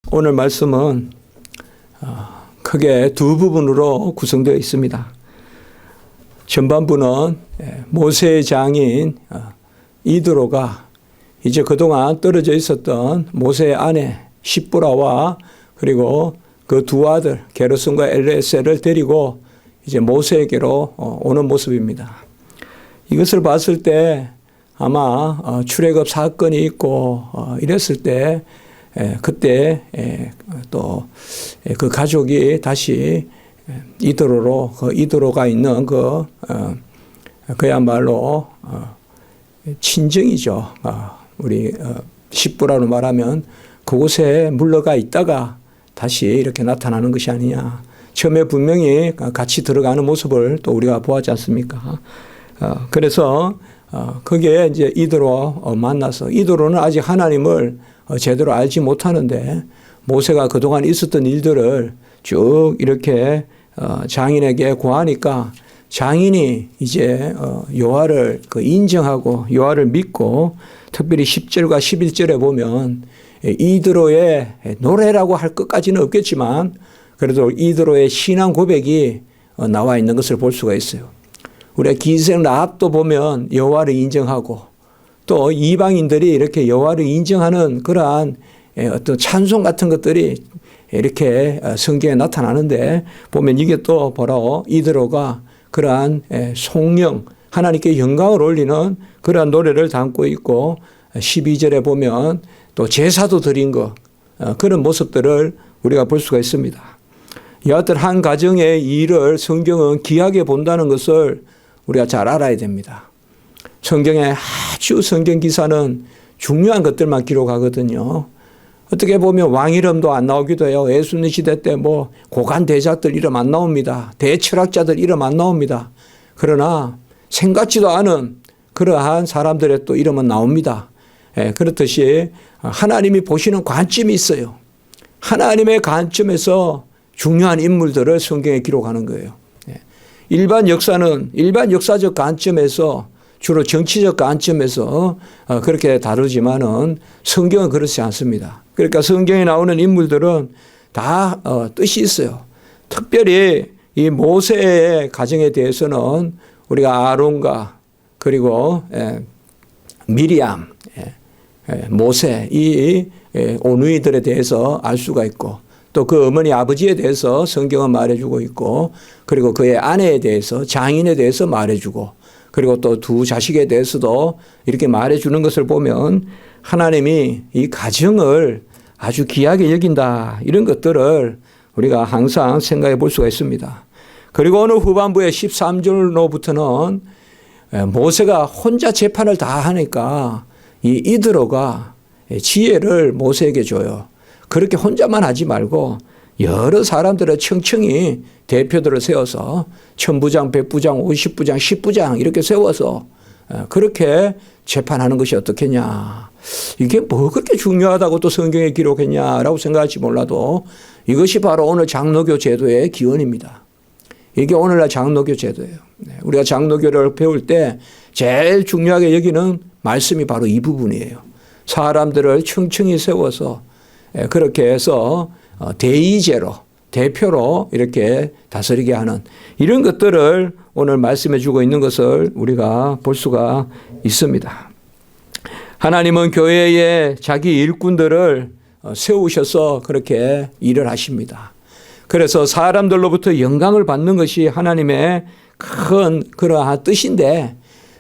오늘 말씀은 크게 두 부분으로 구성되어 있습니다. 전반부는 모세의 장인 이드로가 이제 그동안 떨어져 있었던 모세의 아내 십보라와 그리고 그 두 아들 게르손과 엘레셀을 데리고 이제 모세에게로 오는 모습입니다. 이것을 봤을 때 아마 출애굽 사건이 있고 이랬을 때 그때 또 그 가족이 다시 이드로로 이드로가 있는 그야말로 친정이죠. 우리 십부라로 말하면 그곳에 물러가 있다가 다시 이렇게 나타나는 것이 아니냐. 처음에 분명히 같이 들어가는 모습을 또 우리가 보았지 않습니까? 그래서 거기에 이제 이드로 만나서 이드로는 아직 하나님을 제대로 알지 못하는데 모세가 그동안 있었던 일들을 쭉 이렇게 장인에게 고하니까 장인이 이제 여호와를 인정하고 여호와를 믿고 특별히 10절과 11절에 보면 이드로의 노래라고 할 것까지는 없겠지만 그래도 이드로의 신앙 고백이 나와 있는 것을 볼 수가 있어요. 우리가 기생 라합도 보면 여호와를 인정하고 또 이방인들이 이렇게 여호와를 인정하는 그러한 어떤 찬송 같은 것들이 이렇게 성경에 나타나는데 보면 이게 또 바로 이드로가 그러한 송영 하나님께 영광을 올리는 그러한 노래를 담고 있고 12절에 보면 또 제사도 드린 것 그런 모습들을 우리가 볼 수가 있습니다. 여하튼 한 가정의 일을 성경은 귀하게 본다는 것을 우리가 잘 알아야 됩니다. 성경의 아주 성경 기사는 중요한 것들만 기록하거든요. 어떻게 보면 왕 이름도 안 나오기도 해요. 예수님 시대 때 뭐 고관 대작들 이름 안 나옵니다. 대철학자들 이름 안 나옵니다. 그러나 생각지도 않은 그러한 사람들의 또 이름은 나옵니다. 그렇듯이 하나님이 보시는 관점이 있어요. 하나님의 관점에서 중요한 인물들을 성경에 기록하는 거예요. 일반 역사는 일반 역사적 관점에서 주로 정치적 관점에서 그렇게 다루지만은 성경은 그렇지 않습니다. 그러니까 성경에 나오는 인물들은 다 뜻이 있어요. 특별히 이 모세의 가정에 대해서는 우리가 아론과 그리고 미리암, 모세 이 오누이들에 대해서 알 수가 있고 또 그 어머니 아버지에 대해서 성경은 말해주고 있고 그리고 그의 아내에 대해서 장인에 대해서 말해주고 그리고 또 두 자식에 대해서도 이렇게 말해주는 것을 보면 하나님이 이 가정을 아주 귀하게 여긴다 이런 것들을 우리가 항상 생각해 볼 수가 있습니다. 그리고 오늘 후반부의 13절로부터는 모세가 혼자 재판을 다 하니까 이 이드로가 지혜를 모세에게 줘요. 그렇게 혼자만 하지 말고 여러 사람들의 청청이 대표들을 세워서 1000부장, 100부장, 50부장, 10부장 이렇게 세워서 그렇게 재판하는 것이 어떻겠냐. 이게 뭐 그렇게 중요하다고 또 성경에 기록했냐라고 생각할지 몰라도 이것이 바로 오늘 장로교 제도의 기원입니다. 이게 오늘날 장로교 제도예요. 우리가 장로교를 배울 때 제일 중요하게 여기는 말씀이 바로 이 부분이에요. 사람들을 청청히 세워서 그렇게 해서 대의제로 대표로 이렇게 다스리게 하는 이런 것들을 오늘 말씀해 주고 있는 것을 우리가 볼 수가 있습니다. 하나님은 교회에 자기 일꾼들을 세우셔서 그렇게 일을 하십니다. 그래서 사람들로부터 영광을 받는 것이 하나님의 큰 그러한 뜻인데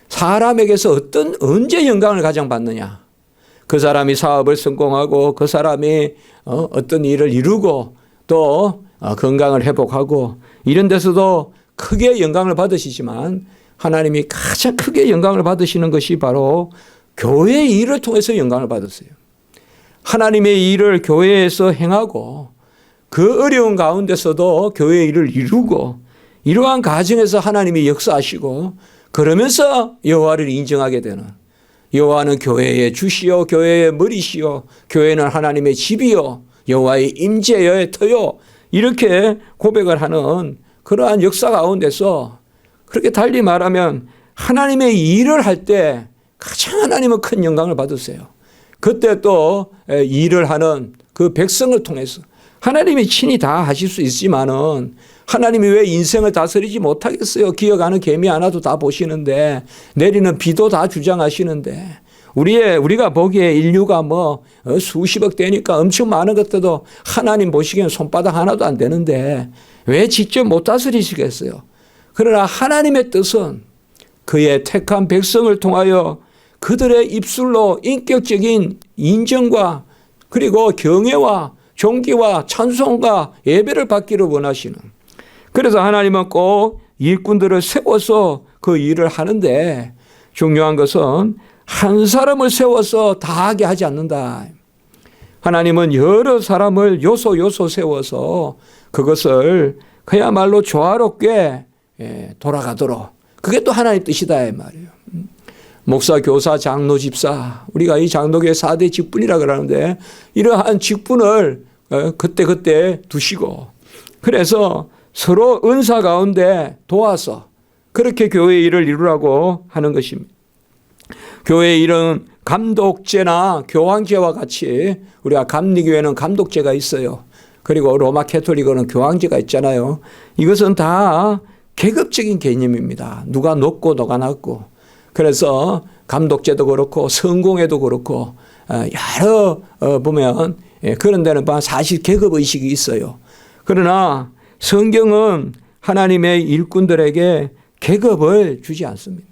사람에게서 언제 영광을 가장 받느냐. 그 사람이 사업을 성공하고 그 사람이 어떤 일을 이루고 또 건강을 회복하고 이런 데서도 크게 영광을 받으시지만 하나님이 가장 크게 영광을 받으시는 것이 바로 교회의 일을 통해서 영광을 받으세요. 하나님의 일을 교회에서 행하고 그 어려운 가운데서도 교회의 일을 이루고 이러한 가정에서 하나님이 역사하시고 그러면서 여호와를 인정하게 되는 여호와는 교회의 주시요 교회의 머리시요 교회는 하나님의 집이요 여호와의 임재여의 터요 이렇게 고백을 하는 그러한 역사 가운데서 그렇게 달리 말하면 하나님의 일을 할 때 가장 하나님은 큰 영광을 받으세요. 그때 또 일을 하는 그 백성을 통해서 하나님이 친히 다 하실 수 있지만은 하나님이 왜 인생을 다스리지 못하겠어요? 기어가는 개미 하나도 다 보시는데 내리는 비도 다 주장하시는데 우리가 보기에 인류가 수십억 되니까 엄청 많은 것들도 하나님 보시기엔 손바닥 하나도 안 되는데 왜 직접 못 다스리시겠어요? 그러나 하나님의 뜻은 그의 택한 백성을 통하여 그들의 입술로 인격적인 인정과 그리고 경외와 존귀와 찬송과 예배를 받기를 원하시는, 그래서 하나님은 꼭 일꾼들을 세워서 그 일을 하는데 중요한 것은 한 사람을 세워서 다 하게 하지 않는다. 하나님은 여러 사람을 요소 세워서 그것을 그야말로 조화롭게 돌아가도록, 그게 또 하나님의 뜻이다 이 말이에요. 목사, 교사, 장로, 집사, 우리가 이 장로교의 4대 직분이라 그러는데 이러한 직분을 그때 두시고, 그래서 서로 은사 가운데 도와서 그렇게 교회의 일을 이루라고 하는 것입니다. 교회의 일은 감독제나 교황제와 같이, 우리가 감리교회는 감독제가 있어요. 그리고 로마 캐톨릭은 교황제가 있잖아요. 이것은 다 계급적인 개념입니다. 누가 높고 누가 낮고. 그래서 감독제도 그렇고 성공회도 그렇고 여러 보면 그런 데는 사실 계급의식이 있어요. 그러나 성경은 하나님의 일꾼들에게 계급을 주지 않습니다.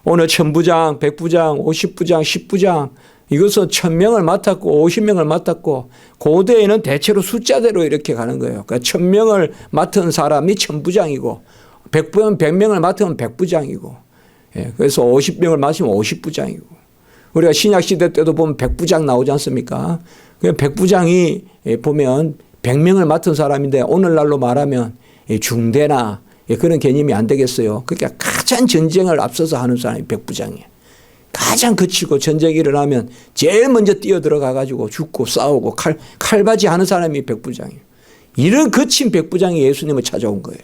오늘 1000부장, 100부장, 50부장, 10부장, 이것은 1000명을 맡았고 50명을 맡았고, 고대에는 대체로 숫자대로 이렇게 가는 거예요. 그러니까 1000명을 맡은 사람이 1000부장이고 100명을 맡으면 100부장이고, 그래서 50명을 맡으면 50부장이고, 우리가 신약시대 때도 보면 100부장 나오지 않습니까? 100부장이 보면 100명을 맡은 사람인데 오늘날로 말하면 중대나 그런 개념이 안 되겠어요. 그러니까 가장 전쟁을 앞서서 하는 사람이 100부장이에요. 가장 거치고 전쟁이 일어나면 제일 먼저 뛰어들어가 가지고 죽고 싸우고 칼바지 하는 사람이 100부장이에요. 이런 거친 100부장이 예수님을 찾아온 거예요.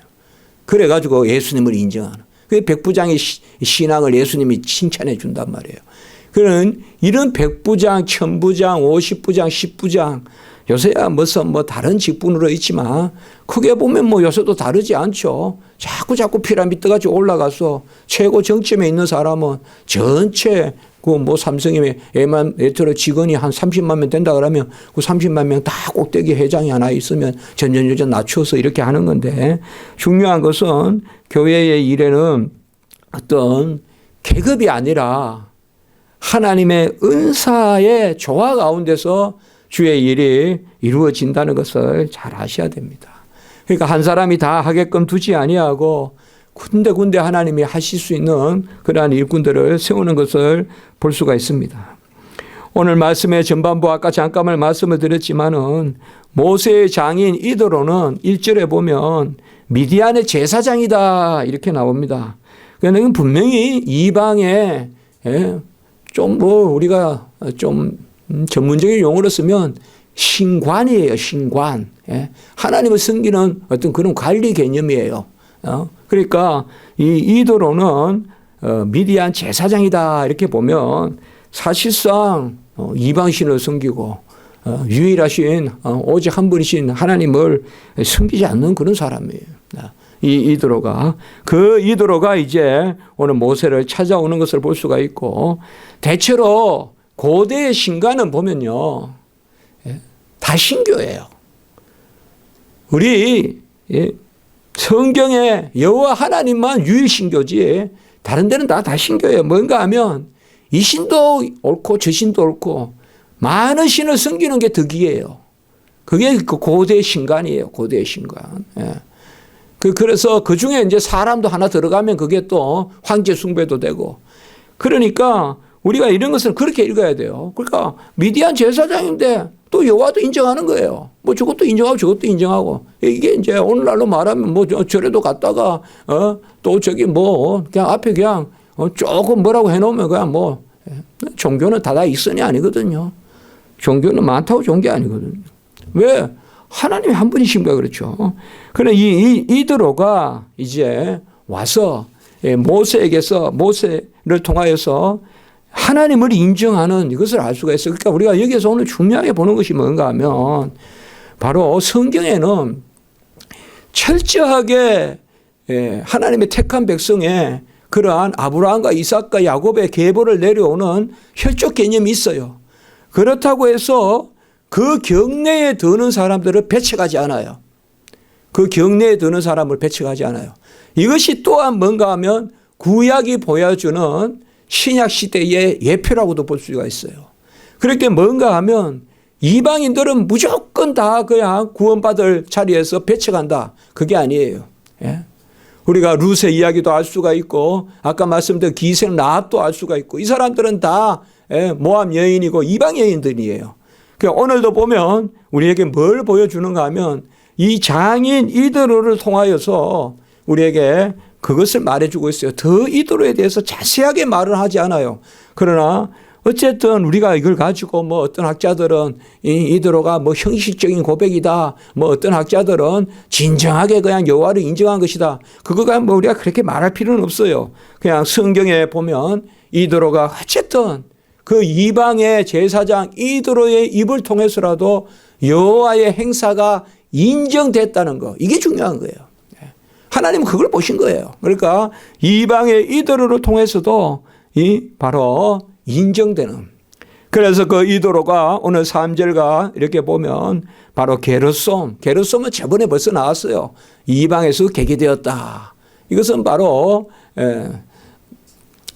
그래 가지고 예수님을 인정하는. 그 100부장의 신앙을 예수님이 칭찬해 준단 말이에요. 그런 이런 100부장, 1000부장, 50부장, 10부장, 요새야 다른 직분으로 있지만 크게 보면 요새도 다르지 않죠. 자꾸 피라미드 같이 올라가서 최고 정점에 있는 사람은 전체 삼성의 에트로 직원이 한 30만 명 된다 그러면 그 30만 명 다 꼭대기 회장이 하나 있으면 전전주전 낮춰서 이렇게 하는 건데, 중요한 것은 교회의 일에는 어떤 계급이 아니라 하나님의 은사의 조화 가운데서 주의 일이 이루어진다는 것을 잘 아셔야 됩니다. 그러니까 한 사람이 다 하게끔 두지 아니하고 군데군데 하나님이 하실 수 있는 그러한 일꾼들을 세우는 것을 볼 수가 있습니다. 오늘 말씀의 전반부 아까 잠깐만 말씀을 드렸지만은 모세의 장인 이도로는 1절에 보면 미디안의 제사장이다 이렇게 나옵니다. 그러니까 분명히 이방의 우리가 전문적인 용어로 쓰면 신관이에요. 신관. 하나님을 섬기는 어떤 그런 관리 개념이에요. 그러니까 이 이도로는 미디안 제사장이다 이렇게 보면 사실상 이방신을 섬기고 유일하신 오직 한 분이신 하나님을 섬기지 않는 그런 사람이에요. 이 이도로가 이제 오늘 모세를 찾아오는 것을 볼 수가 있고, 대체로 고대의 신관은 보면요 다 신교예요. 우리 성경에 여호와 하나님만 유일신교지 다른 데는 다 신교예요. 뭔가 하면 이 신도 옳고 저 신도 옳고 많은 신을 섬기는 게 덕이에요. 그게 그 고대의 신관이에요. 고대의 신관. 그래서 그 중에 이제 사람도 하나 들어가면 그게 또 황제 숭배도 되고, 그러니까 우리가 이런 것을 그렇게 읽어야 돼요. 그러니까 미디안 제사장인데 또 여호와도 인정하는 거예요. 저것도 인정하고 저것도 인정하고, 이게 이제 오늘날로 말하면 절에도 갔다가 또 그냥 앞에 그냥 조금 뭐라고 해놓으면 그냥 종교는 다 있으니 아니거든요. 종교는 많다고 좋은 게 아니거든요. 왜? 하나님이 한 분이신가 그렇죠. 그런데 이드로가 이제 와서 모세를 통하여서 하나님을 인정하는 이것을 알 수가 있어요. 그러니까 우리가 여기서 오늘 중요하게 보는 것이 뭔가 하면 바로 성경에는 철저하게 하나님의 택한 백성의 그러한 아브라함과 이삭과 야곱의 계보를 내려오는 혈족 개념이 있어요. 그렇다고 해서 그 경내에 드는 사람들을 배척하지 않아요. 그 경내에 드는 사람을 배척하지 않아요. 이것이 또한 뭔가 하면 구약이 보여주는 신약 시대의 예표라고도 볼 수가 있어요. 그렇게 뭔가 하면 이방인들은 무조건 다 그냥 구원받을 자리에서 배척한다. 그게 아니에요. 예? 우리가 룻의 이야기도 알 수가 있고 아까 말씀드린 기생 라합도 알 수가 있고 이 사람들은 다 모함 여인이고 이방 여인들이에요. 그러니까 오늘도 보면 우리에게 뭘 보여주는가 하면 이 장인 이드로를 통하여서 우리에게 그것을 말해주고 있어요. 더 이드로에 대해서 자세하게 말을 하지 않아요. 그러나 어쨌든 우리가 이걸 가지고 뭐 어떤 학자들은 이드로가 뭐 형식적인 고백이다. 뭐 어떤 학자들은 진정하게 그냥 여호와를 인정한 것이다. 그거가 뭐 우리가 그렇게 말할 필요는 없어요. 그냥 성경에 보면 이드로가 어쨌든 그 이방의 제사장 이드로의 입을 통해서라도 여호와의 행사가 인정됐다는 거. 이게 중요한 거예요. 하나님은 그걸 보신 거예요. 그러니까 이방의 이드로를 통해서도 바로 인정되는. 그래서 그 이드로가 오늘 3절과 이렇게 보면 바로 게르솜은 저번에 벌써 나왔어요. 이방에서 계기되었다. 이것은 바로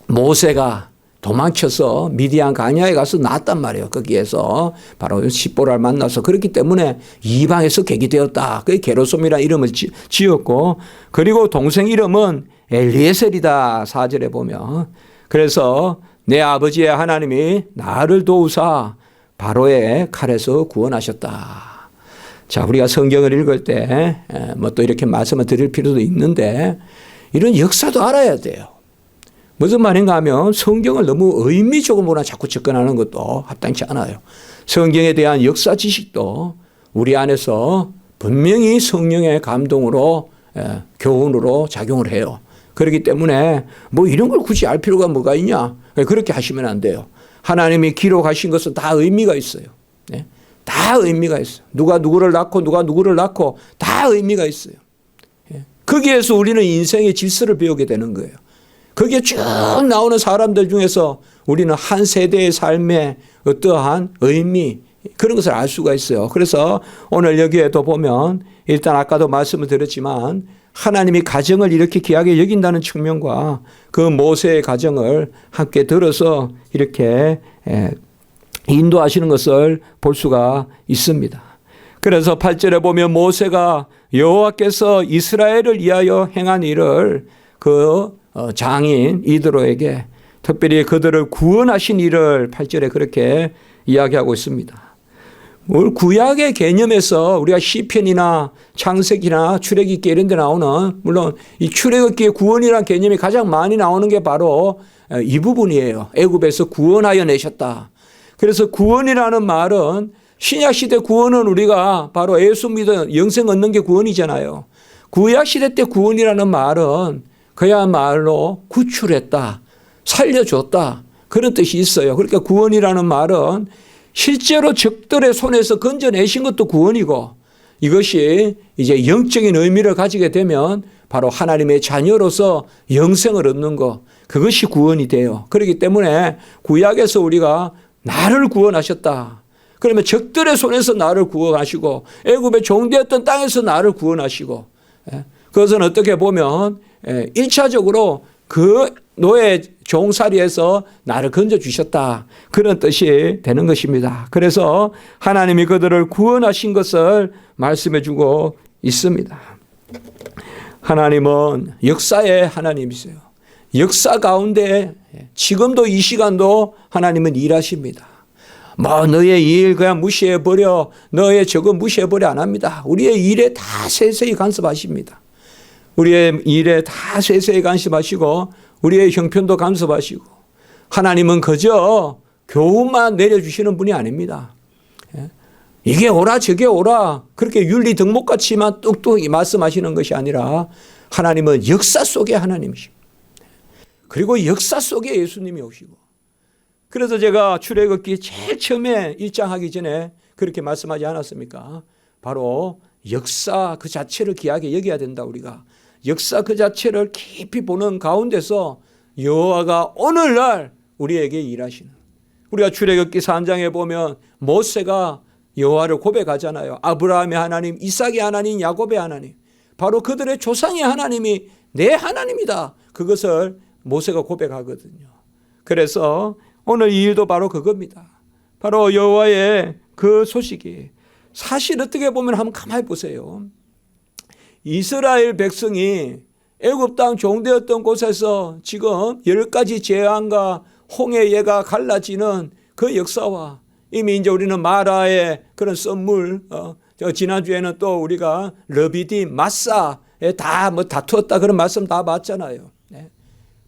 모세가 도망쳐서 미디안 광야에 가서 낳았단 말이에요. 거기에서 바로 십보라를 만나서 그렇기 때문에 이방에서 계기되었다. 그게 게르솜이라는 이름을 지었고 그리고 동생 이름은 엘리에셀이다. 4절에 보면. 그래서 내 아버지의 하나님이 나를 도우사 바로의 칼에서 구원하셨다. 자, 우리가 성경을 읽을 때 뭐 또 이렇게 말씀을 드릴 필요도 있는데 이런 역사도 알아야 돼요. 무슨 말인가 하면 성경을 너무 의미적으로만 자꾸 접근하는 것도 합당치 않아요. 성경에 대한 역사 지식도 우리 안에서 분명히 성령의 감동으로 교훈으로 작용을 해요. 그렇기 때문에 뭐 이런 걸 굳이 알 필요가 뭐가 있냐. 그렇게 하시면 안 돼요. 하나님이 기록하신 것은 다 의미가 있어요. 다 의미가 있어요. 누가 누구를 낳고 다 의미가 있어요. 거기에서 우리는 인생의 질서를 배우게 되는 거예요. 거기에 쭉 나오는 사람들 중에서 우리는 한 세대의 삶의 어떠한 의미 그런 것을 알 수가 있어요. 그래서 오늘 여기에도 보면 일단 아까도 말씀을 드렸지만 하나님이 가정을 이렇게 귀하게 여긴다는 측면과 그 모세의 가정을 함께 들어서 이렇게 인도하시는 것을 볼 수가 있습니다. 그래서 8절에 보면 모세가 여호와께서 이스라엘을 위하여 행한 일을 그 장인 이드로에게 특별히 그들을 구원하신 일을 8절에 그렇게 이야기하고 있습니다. 구약의 개념에서 우리가 시편이나 창세기나 출애굽기 이런 데 나오는 물론 이 출애굽기의 구원이라는 개념이 가장 많이 나오는 게 바로 이 부분이에요. 애굽에서 구원하여 내셨다. 그래서 구원이라는 말은 신약시대 구원은 우리가 바로 예수 믿어 영생 얻는 게 구원이잖아요. 구약시대 때 구원이라는 말은 그야말로 구출했다, 살려줬다 그런 뜻이 있어요. 그러니까 구원이라는 말은 실제로 적들의 손에서 건져내신 것도 구원이고 이것이 이제 영적인 의미를 가지게 되면 바로 하나님의 자녀로서 영생을 얻는 것 그것이 구원이 돼요. 그렇기 때문에 구약에서 우리가 나를 구원하셨다. 그러면 적들의 손에서 나를 구원하시고 애굽의 종되었던 땅에서 나를 구원하시고 그것은 어떻게 보면 1차적으로 그 노예 종살이에서 나를 건져주셨다. 그런 뜻이 되는 것입니다. 그래서 하나님이 그들을 구원하신 것을 말씀해 주고 있습니다. 하나님은 역사의 하나님이세요. 역사 가운데 지금도 이 시간도 하나님은 일하십니다. 뭐 너의 일 그냥 무시해버려 너의 저거 무시해버려 안 합니다. 우리의 일에 다 세세히 간섭하십니다. 우리의 일에 다 세세히 간섭하시고 우리의 형편도 간섭하시고 하나님은 그저 교훈만 내려주시는 분이 아닙니다. 이게 오라 저게 오라 그렇게 윤리 덕목같이만 뚝뚝이 말씀하시는 것이 아니라 하나님은 역사 속의 하나님이십니다. 그리고 역사 속에 예수님이 오시고 그래서 제가 출애굽기 제일 처음에 1장 하기 전에 그렇게 말씀하지 않았습니까? 바로 역사 그 자체를 귀하게 여겨야 된다. 우리가 역사 그 자체를 깊이 보는 가운데서 여호와가 오늘날 우리에게 일하시는, 우리가 출애굽기 3장에 보면 모세가 여호와를 고백하잖아요. 아브라함의 하나님, 이삭의 하나님, 야곱의 하나님, 바로 그들의 조상의 하나님이 내 하나님이다. 그것을 모세가 고백하거든요. 그래서 오늘 이 일도 바로 그겁니다. 바로 여호와의 그 소식이, 사실 어떻게 보면 한번 가만히 보세요. 이스라엘 백성이 애굽 땅 종되었던 곳에서 지금 10가지 재앙과 홍해예가 갈라지는 그 역사와, 이미 이제 우리는 마라의 그런 썰물, 지난주에는 또 우리가 르비딤, 마사에 다 뭐 다투었다 그런 말씀 다 봤잖아요. 네.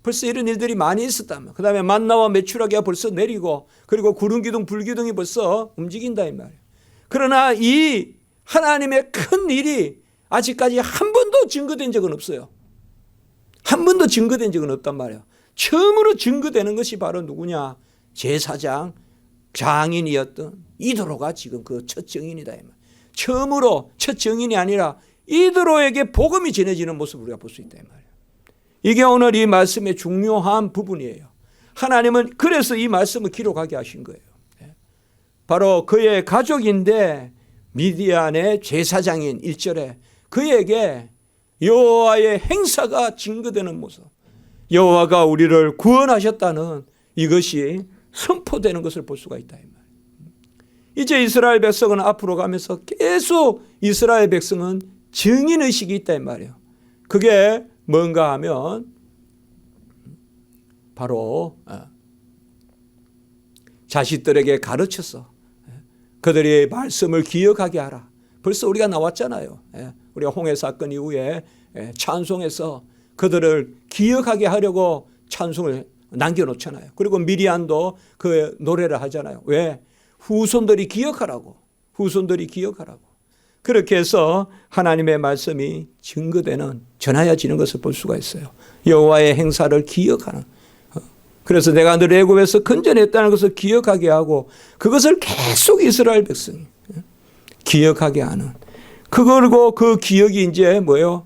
벌써 이런 일들이 많이 있었다면, 그 다음에 만나와 메추라기가 벌써 내리고, 그리고 구름기둥, 불기둥이 벌써 움직인다 이 말이에요. 그러나 이 하나님의 큰 일이 아직까지 한 번도 증거된 적은 없어요. 한 번도 증거된 적은 없단 말이에요. 처음으로 증거되는 것이 바로 누구냐? 제사장, 장인이었던 이도로가 지금 그 첫 증인이다 이 말이에요. 처음으로 첫 증인이 아니라 이도로에게 복음이 전해지는 모습을 우리가 볼 수 있다 이 말이에요. 이게 오늘 이 말씀의 중요한 부분이에요. 하나님은 그래서 이 말씀을 기록하게 하신 거예요. 바로 그의 가족인데 미디안의 제사장인 1절에 그에게 여호와의 행사가 증거되는 모습, 여호와가 우리를 구원하셨다는 이것이 선포되는 것을 볼 수가 있다 이 말이에요. 이제 이스라엘 백성은 앞으로 가면서 계속 이스라엘 백성은 증인의식이 있다 이 말이에요. 그게 뭔가 하면 바로 자식들에게 가르쳐서 그들의 말씀을 기억하게 하라. 벌써 우리가 나왔잖아요. 우리가 홍해 사건 이후에 찬송에서 그들을 기억하게 하려고 찬송을 남겨놓잖아요. 그리고 미리안도 그 노래를 하잖아요. 왜? 후손들이 기억하라고. 후손들이 기억하라고. 그렇게 해서 하나님의 말씀이 증거되는, 전하여지는 것을 볼 수가 있어요. 여호와의 행사를 기억하는. 그래서 내가 늘 애굽에서 건져냈다는 것을 기억하게 하고, 그것을 계속 이스라엘 백성이 기억하게 하는. 그리고 그 기억이 이제 뭐예요?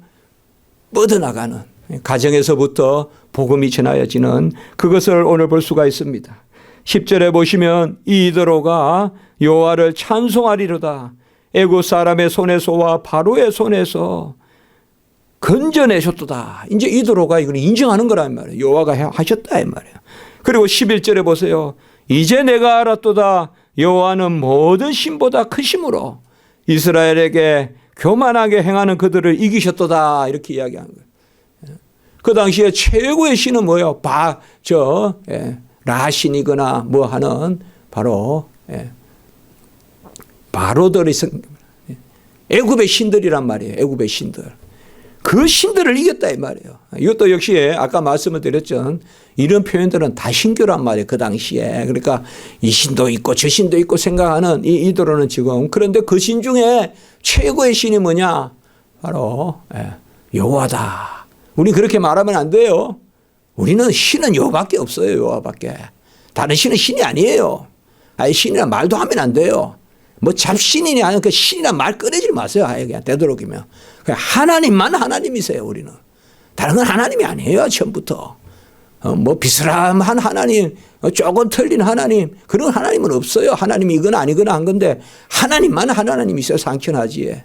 뻗어나가는, 가정에서부터 복음이 전하여지는 그것을 오늘 볼 수가 있습니다. 10절에 보시면 이도로가 여호와를 찬송하리로다. 애굽 사람의 손에서와 바로의 손에서 건져내셨도다. 이제 이도로가 이걸 인정하는 거란 말이에요. 여호와가 하셨다 이 말이에요. 그리고 11절에 보세요. 이제 내가 알았도다. 여호와는 모든 신보다 크심으로 이스라엘에게 교만하게 행하는 그들을 이기셨도다. 이렇게 이야기하는 거예요. 그 당시에 최고의 신은 뭐예요? 라신이거나 뭐 하는 바로 바로들이 애굽의 신들이란 말이에요. 애굽의 신들. 그 신들을 이겼다 이 말이에요. 이것도 역시 아까 말씀을 드렸죠. 이런 표현들은 다 신교란 말이에요. 그 당시에. 그러니까 이 신도 있고 저 신도 있고 생각하는 이도로는 지금. 그런데 그 신 중에 최고의 신이 뭐냐? 바로 여호와다. 우리 그렇게 말하면 안 돼요. 우리는 신은 여호와밖에 없어요. 여호와밖에. 다른 신은 신이 아니에요. 아예 신이란 말도 하면 안 돼요. 뭐 잡신이냐 하는 그 신이란 말 꺼내지 마세요. 아예 그냥 되도록이면. 그냥 하나님만 하나님이세요. 우리는. 다른 건 하나님이 아니에요. 처음부터. 뭐 비스람한 하나님, 조금 틀린 하나님, 그런 하나님은 없어요. 하나님이 이거나 아니거나 한 건데 하나님만 하나님이세요. 상천하지에.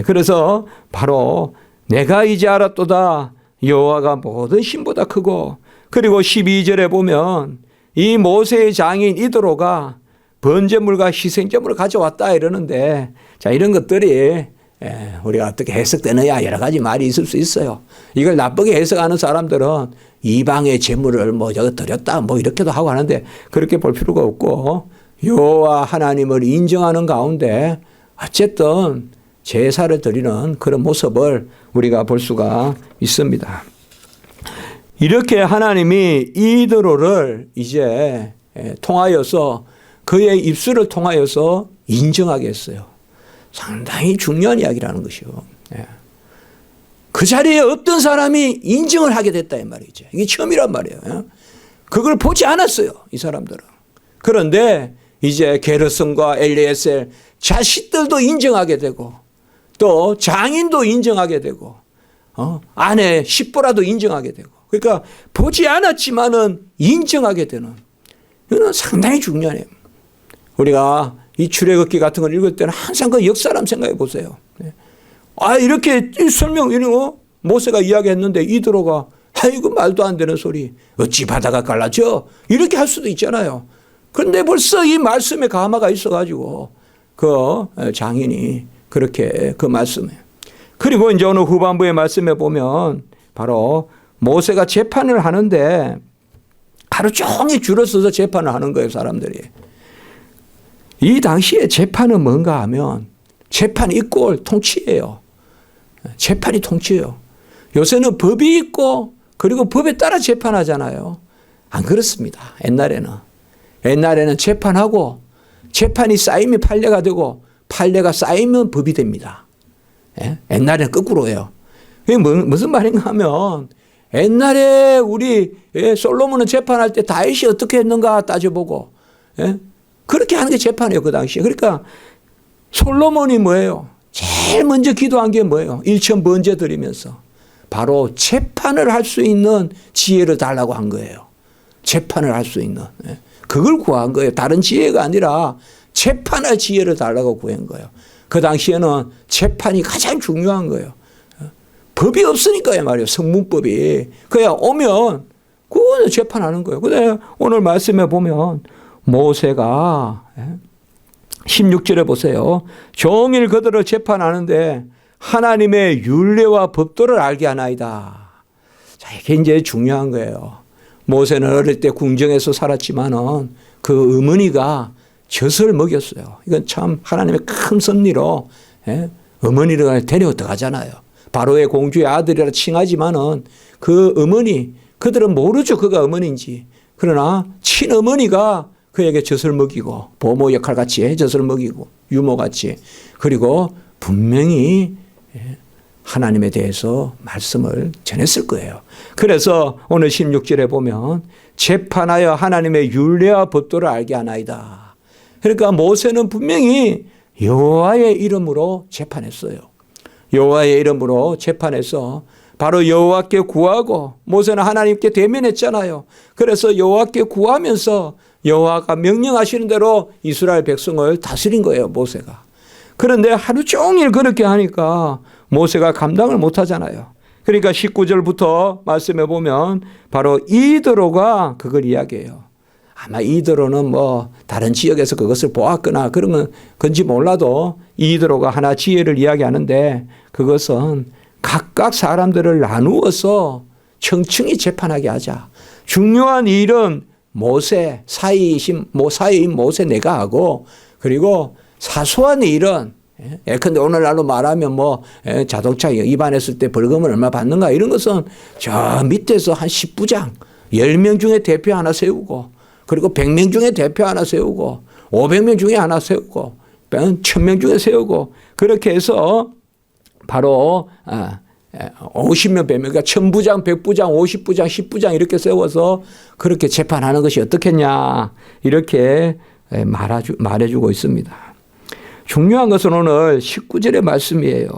그래서 바로 내가 이제 알았도다. 여호와가 모든 신보다 크고, 그리고 12절에 보면 이 모세의 장인 이도로가 번제물과 희생제물을 가져왔다 이러는데, 자, 이런 것들이 우리가 어떻게 해석되느냐 여러 가지 말이 있을 수 있어요. 이걸 나쁘게 해석하는 사람들은 이방의 제물을 뭐 저거 드렸다 뭐 이렇게도 하고 하는데, 그렇게 볼 필요가 없고 여호와 하나님을 인정하는 가운데 어쨌든 제사를 드리는 그런 모습을 우리가 볼 수가 있습니다. 이렇게 하나님이 이도로를 이제 통하여서 그의 입술을 통하여서 인정하게 했어요. 상당히 중요한 이야기라는 것이요. 그 자리에 어떤 사람이 인정을 하게 됐다 이 말이죠. 이게 처음이란 말이에요. 그걸 보지 않았어요. 이 사람들은. 그런데 이제 게르손과 엘리에셀 자식들도 인정하게 되고 또 장인도 인정하게 되고 아내 십보라도 인정하게 되고 그러니까 보지 않았지만은 인정하게 되는 이거는 상당히 중요해요. 우리가 이 출애굽기 같은 걸 읽을 때는 항상 그 역사람 생각해 보세요. 이렇게 설명 이런 거 모세가 이야기했는데 이드로가 이거 말도 안 되는 소리 어찌 바다가 갈라져 이렇게 할 수도 있잖아요. 그런데 벌써 이 말씀에 가마가 있어가지고 그 장인이 그렇게 그 말씀에 그리고 이제 오늘 후반부의 말씀에 보면 바로 모세가 재판을 하는데 하루 종일 줄을 서서 재판을 하는 거예요. 사람들이. 이 당시에 재판은 뭔가 하면 재판이 있고 통치예요. 재판이 통치예요. 요새는 법이 있고 그리고 법에 따라 재판하잖아요. 안 그렇습니다. 옛날에는 재판하고 재판이 쌓이면 판례가 되고 판례가 쌓이면 법이 됩니다. 옛날에는 거꾸로예요. 그게 무슨 말인가 하면 옛날에 우리 솔로몬은 재판할 때 다윗이 어떻게 했는가 따져보고 그렇게 하는 게 재판이에요. 그 당시에. 그러니까 솔로몬이 뭐예요? 제일 먼저 기도한 게 뭐예요? 일천 번제 드리면서 바로 재판을 할 수 있는 지혜를 달라고 한 거예요. 재판을 할 수 있는. 그걸 구한 거예요. 다른 지혜가 아니라 재판할 지혜를 달라고 구한 거예요. 그 당시에는 재판이 가장 중요한 거예요. 법이 없으니까요 말이에요. 성문법이. 그냥 오면 그거는 재판하는 거예요. 근데 오늘 말씀에 보면 모세가 16절에 보세요. 종일 그들을 재판하는데 하나님의 율례와 법도를 알게 하나이다. 자, 이게 이제 중요한 거예요. 모세는 어릴 때 궁정에서 살았지만은 그 어머니가 젖을 먹였어요. 이건 참 하나님의 큰 섭리로 어머니를 데려왔다 가잖아요. 바로의 공주의 아들이라 칭하지만은 그 어머니 그들은 모르죠. 그가 어머니인지. 그러나 친어머니가 그에게 젖을 먹이고 보모 역할같이 젖을 먹이고 유모같이 그리고 분명히 하나님에 대해서 말씀을 전했을 거예요. 그래서 오늘 16절에 보면 재판하여 하나님의 율례와 법도를 알게 하나이다. 그러니까 모세는 분명히 여호와의 이름으로 재판했어요. 여호와의 이름으로 재판해서 바로 여호와께 구하고 모세는 하나님께 대면했잖아요. 그래서 여호와께 구하면서 여호와가 명령하시는 대로 이스라엘 백성을 다스린 거예요. 모세가. 그런데 하루 종일 그렇게 하니까 모세가 감당을 못하잖아요. 그러니까 19절부터 말씀해 보면 바로 이드로가 그걸 이야기해요. 아마 이드로는 뭐 다른 지역에서 그것을 보았거나 그러면 건지 몰라도 이드로가 하나 지혜를 이야기하는데 그것은 각각 사람들을 나누어서 청층히 재판하게 하자. 중요한 일은 모세 사이인 모세 내가 하고 그리고 사소한 일은 예컨대 오늘날로 말하면 뭐 자동차 위반했을 때 벌금을 얼마 받는가 이런 것은 저 밑에서 한 10부장 10명 중에 대표 하나 세우고 그리고 100명 중에 대표 하나 세우고 500명 중에 하나 세우고 1000명 중에 세우고 그렇게 해서 바로 50명 100명 그러니까 1000부장 100부장 50부장 10부장 이렇게 세워서 그렇게 재판하는 것이 어떻겠냐 이렇게 말해주고 있습니다. 중요한 것은 오늘 19절의 말씀이에요.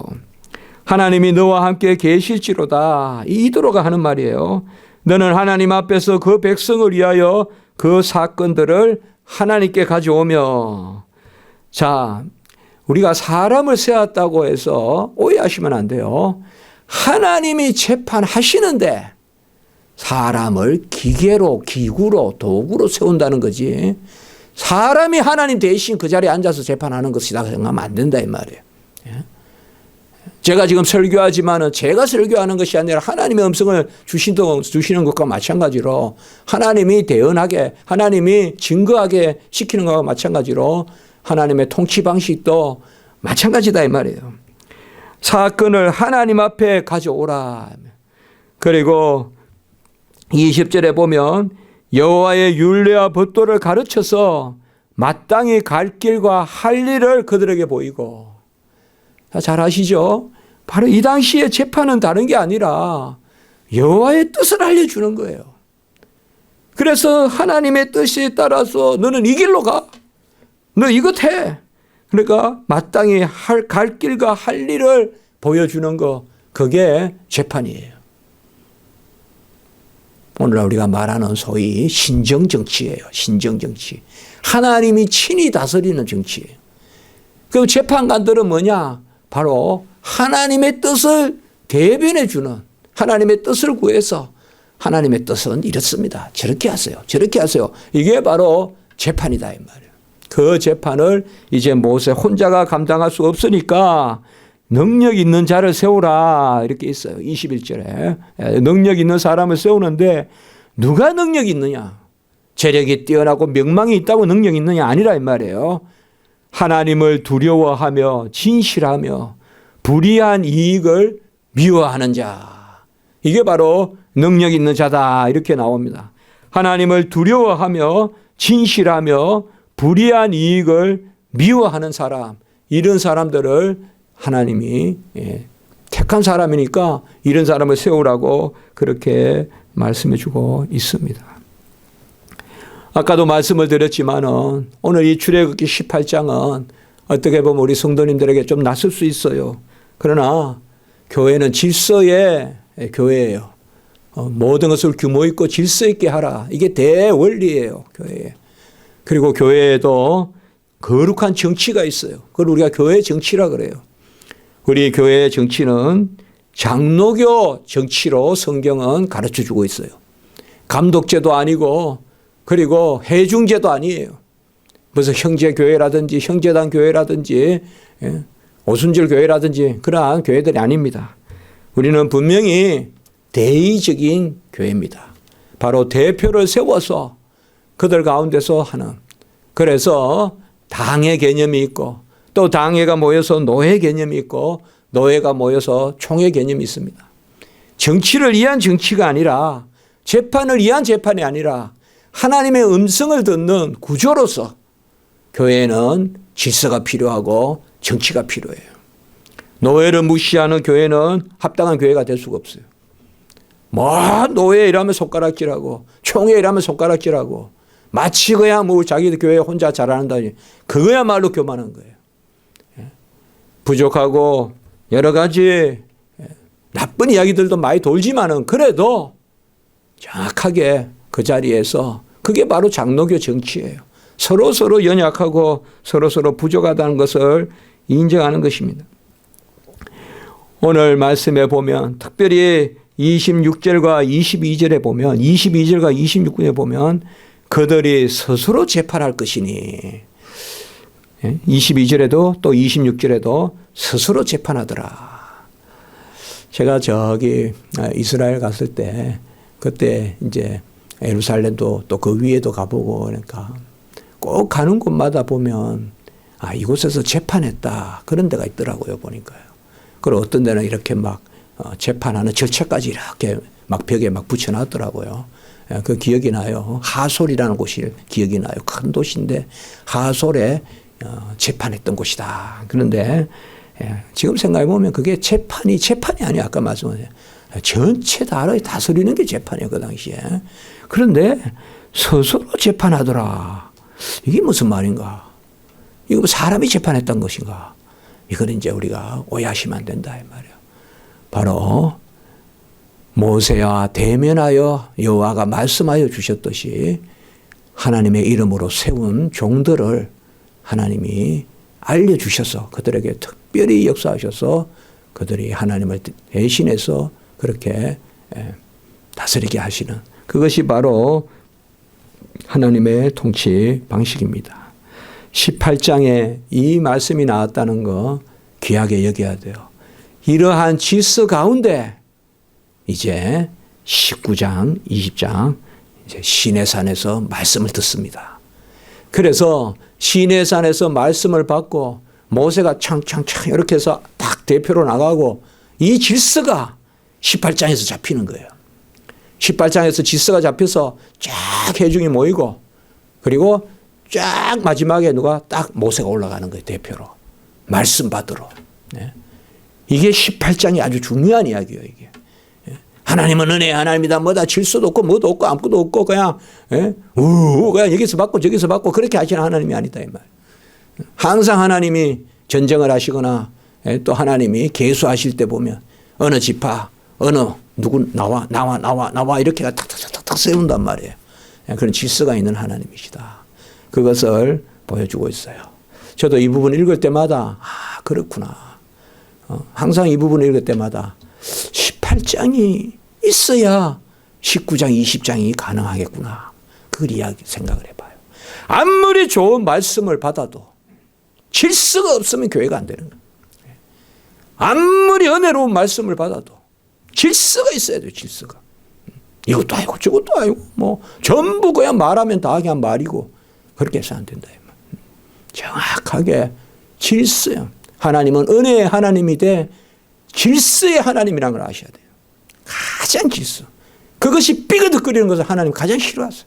하나님이 너와 함께 계실지로다. 이드로가 하는 말이에요. 너는 하나님 앞에서 그 백성을 위하여 그 사건들을 하나님께 가져오며 자 우리가 사람을 세웠다고 해서 오해하시면 안 돼요. 하나님이 재판하시는데 사람을 기계로 기구로 도구로 세운다는 거지 사람이 하나님 대신 그 자리에 앉아서 재판하는 것이다 생각하면 안 된다 이 말이에요. 제가 지금 설교하지만은 제가 설교하는 것이 아니라 하나님의 음성을 주시는 것과 마찬가지로 하나님이 대언하게 하나님이 증거하게 시키는 것과 마찬가지로 하나님의 통치 방식도 마찬가지다 이 말이에요. 사건을 하나님 앞에 가져오라. 그리고 20절에 보면 여호와의 율례와 법도를 가르쳐서 마땅히 갈 길과 할 일을 그들에게 보이고 잘 아시죠? 바로 이 당시에 재판은 다른 게 아니라 여호와의 뜻을 알려주는 거예요. 그래서 하나님의 뜻에 따라서 너는 이 길로 가. 너 이것 해. 그러니까 마땅히 갈 길과 할 일을 보여주는 거, 그게 재판이에요. 오늘 우리가 말하는 소위 신정정치예요. 신정정치. 하나님이 친히 다스리는 정치예요. 그럼 재판관들은 뭐냐? 바로 하나님의 뜻을 대변해 주는, 하나님의 뜻을 구해서 하나님의 뜻은 이렇습니다. 저렇게 하세요. 저렇게 하세요. 이게 바로 재판이다 이 말이에요. 그 재판을 이제 모세 혼자가 감당할 수 없으니까 능력 있는 자를 세우라 이렇게 있어요. 21절에. 능력 있는 사람을 세우는데 누가 능력 있느냐? 재력이 뛰어나고 명망이 있다고 능력 있느냐? 아니라 이 말이에요. 하나님을 두려워하며 진실하며 불의한 이익을 미워하는 자. 이게 바로 능력 있는 자다 이렇게 나옵니다. 하나님을 두려워하며 진실하며 불의한 이익을 미워하는 사람, 이런 사람들을 하나님이 택한 사람이니까 이런 사람을 세우라고 그렇게 말씀해 주고 있습니다. 아까도 말씀을 드렸지만은 오늘 이 출애굽기 18장은 어떻게 보면 우리 성도님들에게 좀 낯설 수 있어요. 그러나 교회는 질서의 교회예요. 모든 것을 규모 있고 질서 있게 하라. 이게 대원리예요, 교회에. 그리고 교회에도 거룩한 정치가 있어요. 그걸 우리가 교회 정치라 그래요. 우리 교회의 정치는 장로교 정치로 성경은 가르쳐 주고 있어요. 감독제도 아니고 그리고 해중제도 아니에요. 무슨 형제교회라든지 형제단 교회라든지 오순절 교회라든지 그러한 교회들이 아닙니다. 우리는 분명히 대의적인 교회입니다. 바로 대표를 세워서 그들 가운데서 하는, 그래서 당의 개념이 있고 또 당회가 모여서 노회 개념이 있고 노회가 모여서 총회 개념이 있습니다. 정치를 위한 정치가 아니라 재판을 위한 재판이 아니라 하나님의 음성을 듣는 구조로서 교회는 질서가 필요하고 정치가 필요해요. 노회를 무시하는 교회는 합당한 교회가 될 수가 없어요. 노회 이라면 손가락질하고 총회 이라면 손가락질하고 마치 그야 자기들 교회 혼자 잘하는다니, 그거야말로 교만한 거예요. 부족하고 여러 가지 나쁜 이야기들도 많이 돌지만은 그래도 정확하게 그 자리에서 그게 바로 장로교 정치예요. 서로 연약하고 서로 부족하다는 것을 인정하는 것입니다. 오늘 말씀에 보면 특별히 26절과 22절에 보면 22절과 26절에 보면 그들이 스스로 재판할 것이니 22절에도 또 26절에도 스스로 재판하더라. 제가 저기 이스라엘 갔을 때 그때 이제 예루살렘도 또 그 위에도 가보고 그러니까 꼭 가는 곳마다 보면 이곳에서 재판했다 그런 데가 있더라고요 보니까요. 그리고 어떤 데는 이렇게 막 재판하는 절차까지 이렇게 막 벽에 막 붙여놨더라고요. 그 기억이 나요. 하솔이라는 곳이 기억이 나요. 큰 도시인데 하솔에 재판했던 곳이다. 그런데 지금 생각해 보면 그게 재판이 아니에요. 아까 말씀하신 전체 나라를 다스리는 게 재판이에요. 그 당시에. 그런데 스스로 재판하더라. 이게 무슨 말인가? 이거 사람이 재판했던 것인가? 이거는 이제 우리가 오해하시면 안 된다 이 말이에요. 바로 모세와 대면하여 여호와가 말씀하여 주셨듯이 하나님의 이름으로 세운 종들을 하나님이 알려주셔서 그들에게 특별히 역사하셔서 그들이 하나님을 대신해서 그렇게 다스리게 하시는, 그것이 바로 하나님의 통치 방식입니다. 18장에 이 말씀이 나왔다는 거 귀하게 여겨야 돼요. 이러한 질서 가운데 이제 19장, 20장 이제 시내산에서 말씀을 듣습니다. 그래서 시내산에서 말씀을 받고 모세가 창창창 이렇게 해서 딱 대표로 나가고 이 질서가 18장에서 잡히는 거예요. 18장에서 질서가 잡혀서 쫙 회중이 모이고 그리고 쫙 마지막에 누가 딱 모세가 올라가는 거예요. 대표로. 말씀 받으러. 이게 18장이 아주 중요한 이야기예요. 이게. 하나님은 은혜의 하나님이다. 뭐다 질서도 없고 뭐도 없고 아무것도 없고 그냥 그냥 여기서 받고 저기서 받고 그렇게 하시는 하나님이 아니다 이 말. 항상 하나님이 전쟁을 하시거나 또 하나님이 계수하실 때 보면 어느 지파 어느 누구 나와 이렇게 탁탁탁탁 세운단 말이에요. 그런 질서가 있는 하나님이시다. 그것을 보여주고 있어요. 저도 이 부분 읽을 때마다 그렇구나. 항상 이 부분 읽을 때마다 18장이 있어야 19장 20장이 가능하겠구나. 그걸 생각을 해봐요. 아무리 좋은 말씀을 받아도 질서가 없으면 교회가 안 되는 거예요. 아무리 은혜로운 말씀을 받아도 질서가 있어야 돼요. 질서가. 이것도 아니고 저것도 아니고 뭐 전부 그냥 말하면 다 그냥 말이고 그렇게 해서 안 된다. 정확하게 질서요. 하나님은 은혜의 하나님이 돼 질서의 하나님이라는 걸 아셔야 돼요. 가장 질서. 그것이 삐그덕거리는 것을 하나님 가장 싫어하세요.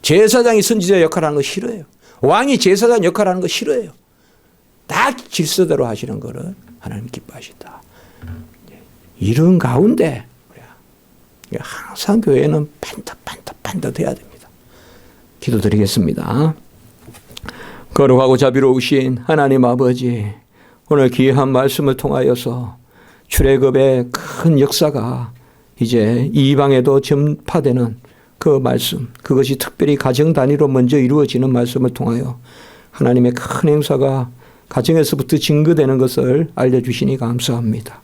제사장이 선지자 역할을 하는 거 싫어해요. 왕이 제사장 역할을 하는 거 싫어해요. 딱 질서대로 하시는 것을 하나님 기뻐하신다. 이런 가운데 항상 교회는 반듯해야 됩니다. 기도드리겠습니다. 거룩하고 자비로우신 하나님 아버지, 오늘 귀한 말씀을 통하여서 출애굽의 큰 역사가 이제 이방에도 전파되는 그 말씀, 그것이 특별히 가정 단위로 먼저 이루어지는 말씀을 통하여 하나님의 큰 행사가 가정에서부터 증거되는 것을 알려주시니 감사합니다.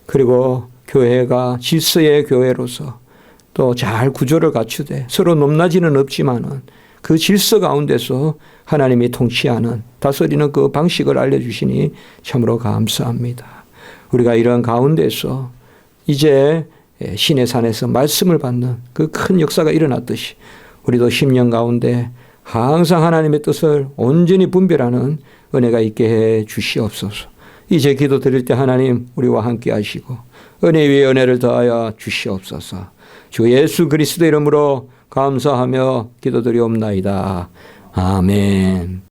그리고 교회가 질서의 교회로서 또 잘 구조를 갖추되 서로 높낮이는 없지만은 그 질서 가운데서 하나님이 통치하는 다스리는 그 방식을 알려주시니 참으로 감사합니다. 우리가 이런 가운데서 이제 신의 산에서 말씀을 받는 그 큰 역사가 일어났듯이 우리도 10년 가운데 항상 하나님의 뜻을 온전히 분별하는 은혜가 있게 해 주시옵소서. 이제 기도 드릴 때 하나님 우리와 함께 하시고 은혜 위에 은혜를 더하여 주시옵소서. 주 예수 그리스도 이름으로 감사하며 기도드리옵나이다. 아멘.